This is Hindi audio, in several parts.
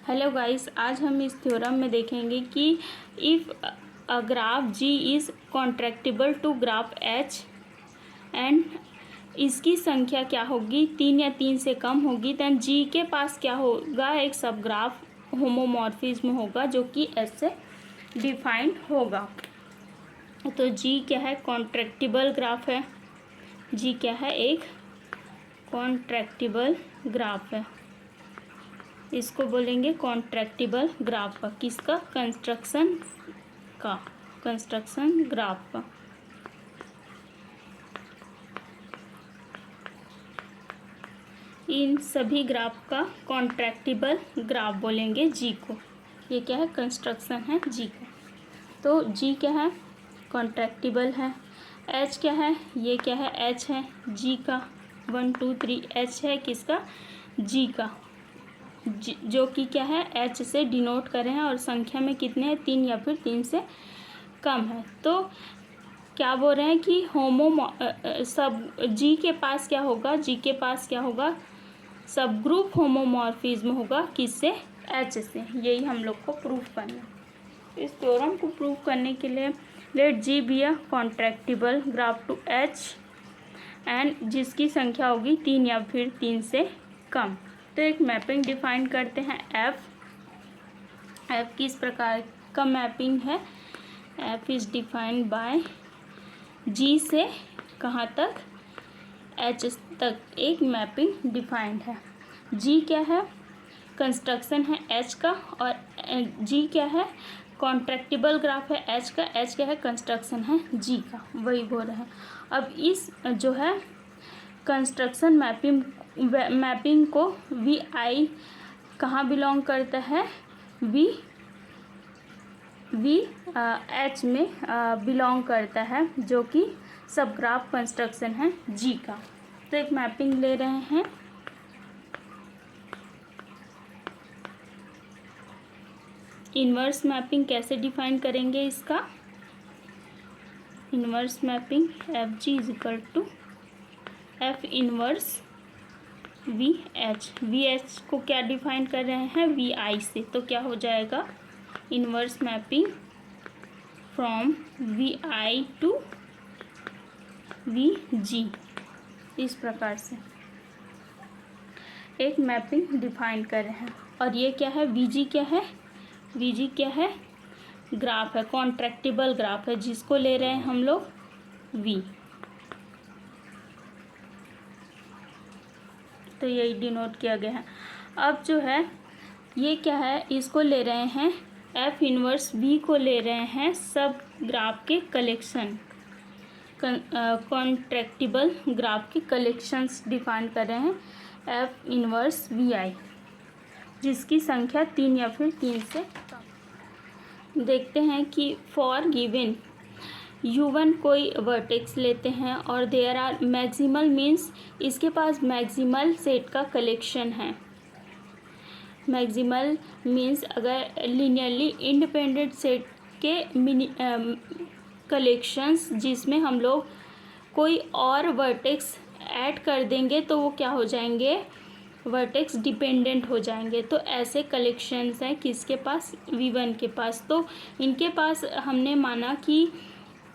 हेलो गाइस, आज हम इस थ्योरम में देखेंगे कि if a graph G is contractible to graph H and इसकी संख्या क्या होगी, 3 या 3 से कम होगी, दैन जी के पास क्या होगा, एक सब ग्राफ होमोमॉर्फिज्म होगा जो कि एच से डिफाइंड होगा। तो जी क्या है, कॉन्ट्रैक्टिबल ग्राफ है। जी क्या है, एक कॉन्ट्रैक्टिबल ग्राफ है। इसको बोलेंगे कॉन्ट्रैक्टिबल ग्राफ का, किसका, कंस्ट्रक्शन ग्राफ का। इन सभी ग्राफ का कॉन्ट्रैक्टिबल ग्राफ बोलेंगे जी को। ये क्या है, कंस्ट्रक्शन है जी का। तो जी क्या है, कॉन्ट्रैक्टिबल है। एच क्या है, ये क्या है, एच है जी का। 1 2 3 एच है किसका, जी का, जो कि क्या है, एच से डिनोट कर रहे हैं और संख्या में कितने हैं, 3 या फिर 3 से कम है। तो क्या बोल रहे हैं कि सब जी के पास क्या होगा, जी के पास क्या होगा, सब ग्रुप होमोमॉर्फिज्म होगा, किससे, एच से। यही हम लोग को प्रूफ करना है। इस थ्योरम को प्रूफ करने के लिए let G be a contractible graph to H and जिसकी संख्या होगी 3 या फिर 3 से कम। तो एक मैपिंग डिफाइन करते हैं एफ किस प्रकार का मैपिंग है। एफ इज डिफाइंड बाय जी से कहाँ तक, एच तक एक मैपिंग डिफाइंड है। जी क्या है, कंस्ट्रक्शन है एच का, और जी क्या है, कॉन्ट्रैक्टिबल ग्राफ है एच का, एच क्या है, कंस्ट्रक्शन है जी का, वही बोल रहे हैं। अब इस जो है कंस्ट्रक्शन मैपिंग को वी आई कहाँ बिलोंग करता है, वी एच में बिलोंग करता है, जो कि सब ग्राफ कंस्ट्रक्शन है जी का। तो एक मैपिंग ले रहे हैं। इन्वर्स मैपिंग कैसे डिफाइन करेंगे इसका, inverse mapping F G is equal to F inverse V H को क्या डिफाइन कर रहे हैं, वी आई से। तो क्या हो जाएगा, inverse mapping from V I to V G, इस प्रकार से एक मैपिंग डिफाइन कर रहे हैं। और ये क्या है, वी जी क्या है, वी जी क्या है, ग्राफ है, कॉन्ट्रैक्टिबल ग्राफ है, जिसको ले रहे हैं हम लोग वी। तो यही डिनोट किया गया है। अब जो है ये क्या है, इसको ले रहे हैं एफ इनवर्स वी को ले रहे हैं सब ग्राफ के कलेक्शन, कॉन्ट्रैक्टिबल ग्राफ के कलेक्शंस डिफाइन कर रहे हैं एफ इनवर्स वी आई, जिसकी संख्या 3 या फिर 3 से कम। देखते हैं कि फॉर गिवन U1 कोई वर्टेक्स लेते हैं और देयर आर मैक्सिमल मीन्स इसके पास मैक्सिमल सेट का कलेक्शन है। मैक्सिमल मीन्स अगर लीनियरली इंडिपेंडेंट सेट के कलेक्शंस जिसमें हम लोग कोई और वर्टेक्स ऐड कर देंगे तो वो क्या हो जाएंगे, वर्टेक्स डिपेंडेंट हो जाएंगे। तो ऐसे कलेक्शंस हैं किसके पास, V1 के पास। तो इनके पास हमने माना कि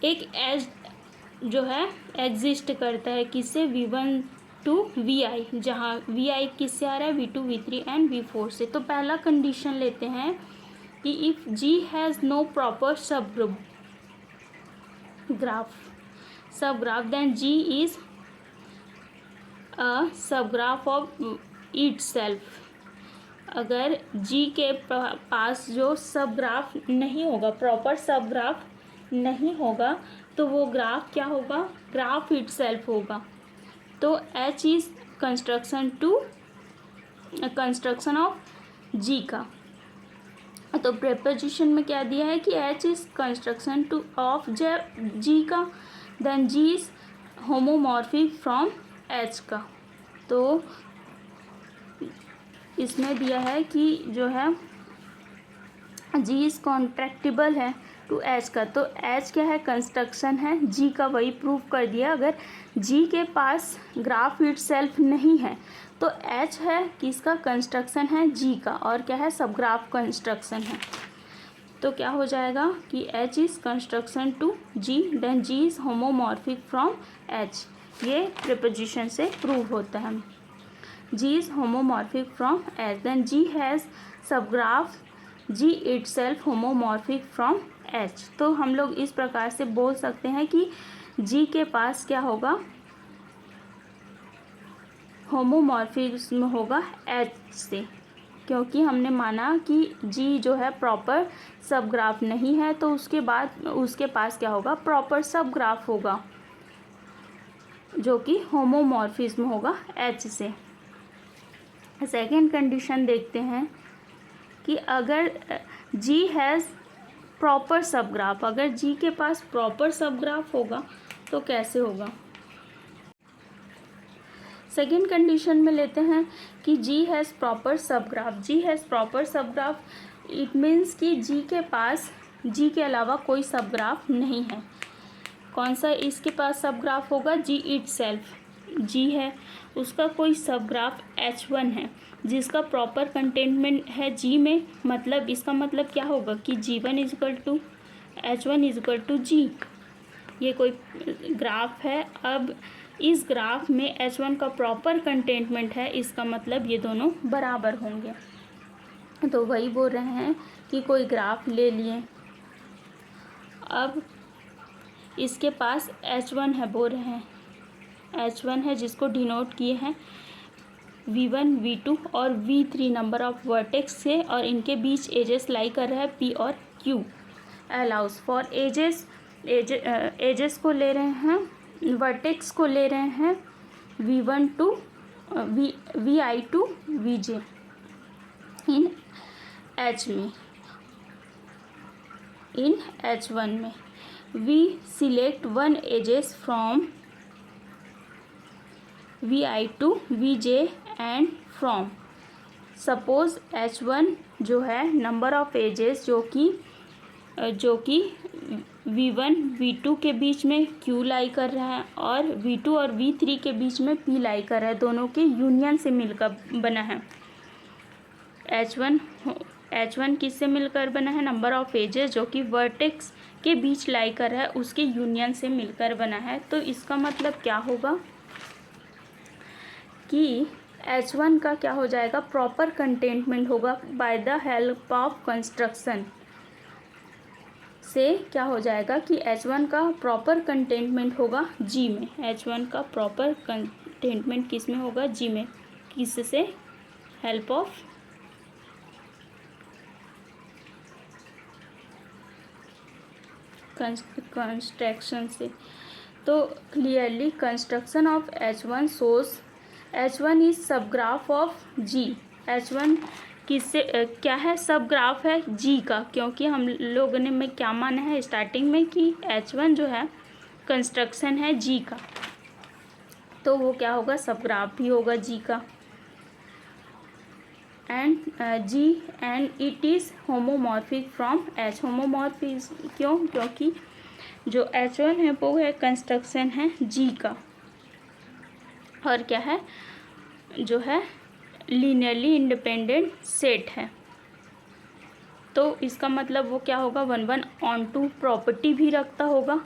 एक एज जो है एग्जिस्ट करता है, किससे, V1 टू Vi, जहाँ Vi किससे आ रहा है, V2 V3 एंड V4 से। तो पहला कंडीशन लेते हैं कि if G has no proper subgraph then G is a subgraph of itself. अगर G के पास जो सब ग्राफ नहीं होगा, प्रॉपर सब ग्राफ नहीं होगा, तो वो ग्राफ क्या होगा, ग्राफ इटसेल्फ होगा। तो H is construction of G का। तो प्रेपोजिशन में क्या दिया है कि H is construction of G का, then G is homomorphic from H का। तो इसमें दिया है कि जो है G इज कॉन्ट्रैक्टिबल है टू एच का। तो एच क्या है, कंस्ट्रक्शन है जी का, वही प्रूव कर दिया। अगर जी के पास ग्राफ इटसेल्फ नहीं है तो एच है किसका, कंस्ट्रक्शन है जी का, और क्या है, सब ग्राफ कंस्ट्रक्शन है। तो क्या हो जाएगा कि H is construction to G, then G is homomorphic from H. ये प्रिपोजिशन से प्रूव होता है। G is homomorphic from H, then G has subgraph G itself homomorphic from H. तो हम लोग इस प्रकार से बोल सकते हैं कि जी के पास क्या होगा, होमोमॉर्फिज्म होगा एच से, क्योंकि हमने माना कि जी जो है प्रॉपर सब ग्राफ नहीं है, तो उसके बाद उसके पास क्या होगा, प्रॉपर सब ग्राफ होगा जो कि होमोमॉर्फिज्म होगा एच से। सेकेंड कंडीशन देखते हैं कि अगर जी हैज़ प्रॉपर सब ग्राफ, अगर जी के पास प्रॉपर सब ग्राफ होगा तो कैसे होगा। सेकेंड कंडीशन में लेते हैं कि G has proper subgraph. G has proper subgraph, it means कि जी के पास जी के अलावा कोई सब ग्राफ नहीं है। कौन सा इसके पास सब ग्राफ होगा, जी इटसेल्फ, जी है उसका कोई सब ग्राफ H1 है जिसका प्रॉपर कंटेनमेंट है जी में। मतलब इसका मतलब क्या होगा कि G1 equal to H1 equal to G. ये कोई ग्राफ है, अब इस ग्राफ में H1 का प्रॉपर कंटेनमेंट है, इसका मतलब ये दोनों बराबर होंगे। तो वही बोल रहे हैं कि कोई ग्राफ ले लिए, अब इसके पास H1 है, बोल रहे हैं H1 है जिसको डिनोट किए हैं V1 V2 और V3 नंबर ऑफ वर्टेक्स से, और इनके बीच एजेस लाई कर रहा है P और Q। अलाउज फॉर एजेस को ले रहे हैं, वर्टेक्स को ले रहे हैं V1 to VI to VJ इन H में, इन H1 में we select one edges from VI to VJ and from, suppose H1 जो है नंबर ऑफ एजेस जो कि V1 V2 के बीच में Q लाई कर रहा है और V2 और V3 के बीच में P लाई कर रहा है, दोनों के यूनियन से मिलकर बना है। H1 किससे मिलकर बना है, नंबर ऑफ एजेस जो कि वर्टेक्स के बीच लाई कर रहा है उसके यूनियन से मिलकर बना है। तो इसका मतलब क्या होगा कि H1 का क्या हो जाएगा, प्रॉपर कंटेनमेंट होगा by the help of construction से। क्या हो जाएगा कि H1 का प्रॉपर कंटेनमेंट होगा G में, H1 का प्रॉपर कंटेनमेंट किस में होगा, G में, किससे, हेल्प ऑफ कंस्ट्रक्शन से। तो clearly construction of H1 shows H1 is सब ग्राफ ऑफ G। H1 किससे क्या है, सब ग्राफ है G का, क्योंकि हम लोगों ने में क्या माना है स्टार्टिंग में कि H1 जो है कंस्ट्रक्शन है G का, तो वो क्या होगा, सब ग्राफ भी होगा G का। And G and it is homomorphic from H। Homomorphic क्यों, क्योंकि जो H1 है वो है कंस्ट्रक्शन है G का, और क्या है, जो है लीनियरली इंडिपेंडेंट सेट है। तो इसका मतलब वो क्या होगा, 1 ऑन टू प्रॉपर्टी भी रखता होगा,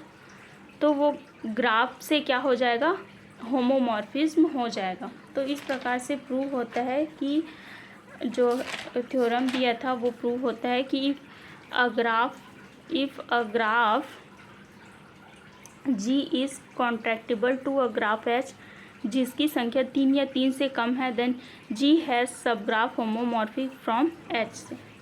तो वो ग्राफ से क्या हो जाएगा, होमोमॉर्फिज्म हो जाएगा। तो इस प्रकार से प्रूव होता है कि जो थ्योरम दिया था वो प्रूव होता है कि if a graph G is contractible to a graph H जिसकी संख्या 3 या 3 से कम है, then G has subgraph homomorphic from H से।